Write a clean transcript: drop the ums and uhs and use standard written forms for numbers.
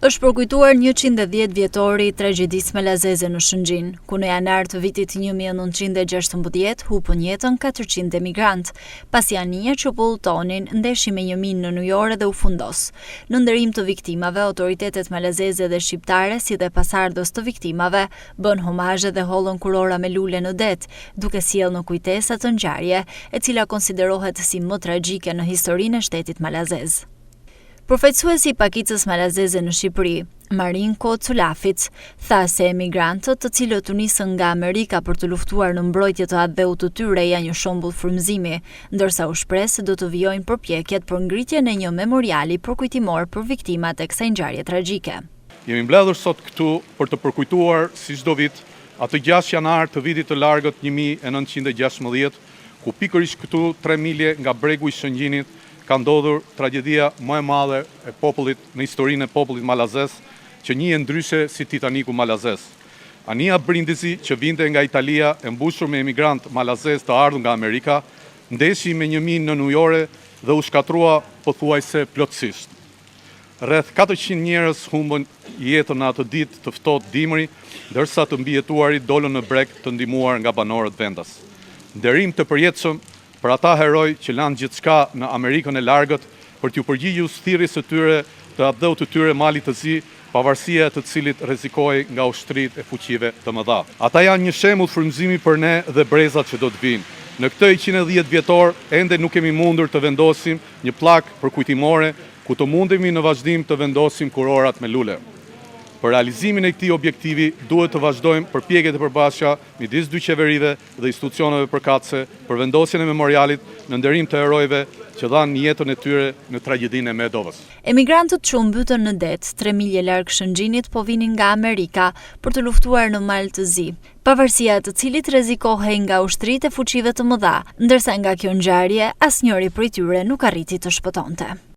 Është përkujtuar 110 vjetori i tragjedisë malazeze në Shëngjin, ku në janar të vitit 1916 hupën jetën 400 emigrantë, pasi anija që po udhtonin ndeshi me një minë në ujore dhe u fundos. Në nderim të viktimave, autoritetet malazeze dhe shqiptare, si dhe pasardhës të viktimave, bën homazhe dhe hollën kurora me lule në det, duke sjellë në kujtesë atë ngjarje, e cila konsiderohet si më tragjike në historinë e shtetit malazez. Përfaqësuesi i pakicës malazeze në Shqipëri, Marinko Culafic, tha se emigrantët, të cilët u nisën nga Amerika për të luftuar në mbrojtje të atdheut të tyre, janë një shembull frymëzimi, ndërsa u shpreh se do të vijojnë përpjekjet për ngritjen e një memoriali përkujtimor për viktimat e kësaj ngjarje tragjike. Jemi mbledhur sot këtu për të përkujtuar si çdo vit atë 6 janar të vitit të largët 1916, ku pikërisht këtu 3 milje nga bregu i Shëngjinit ka ndodhur tragjedia më e madhe e popullit në historinë e popullit malazez, që njihet ndryshe si Titaniku malazez. Anija Brindisi, që vinte nga Italia e mbushur me emigrant malazez të ardhur nga Amerika, ndeshi me një minë në ujore dhe u shkatrua pothuajse plotësisht. Rreth 400 njerëz humbën jetën në atë ditë të ftohtë dimri, ndërsa të mbijetuarit dolën në breg të ndihmuar nga banorët vendas. Nderim të përjetshëm për ata heroj që lanë gjithçka në Amerikën e largët për t'u përgjigjur thirrjes së tyre të atdheut të tyre malit të zi, pavarësia e të cilit rrezikoi nga ushtritë e fuqive të mëdha. Ata janë një shembull frymëzimi për ne dhe brezat që do të vinë. Në këtë 110 vjetor ende nuk kemi mundur të vendosim një pllak përkujtimore ku të mundemi në vazhdim të vendosim kurorat me lule. Për realizimin e këtij objektivi duhet të vazhdojmë përpjekjet e përbashkëta midis dy qeverive dhe institucioneve përkatëse për vendosjen e memorialit në nderim të herojve që dhanë jetën e tyre në tragjedinë e Medovës. Emigrantët që u mbytën në det 3 milje larg Shëngjinit po vinin nga Amerika për të luftuar në mal të zi, pavarësia e të cilit rrezikohej nga ushtritë e fuqive të mëdha, ndërsa nga kjo ngjarje asnjëri prej tyre nuk arriti të shpëtonte.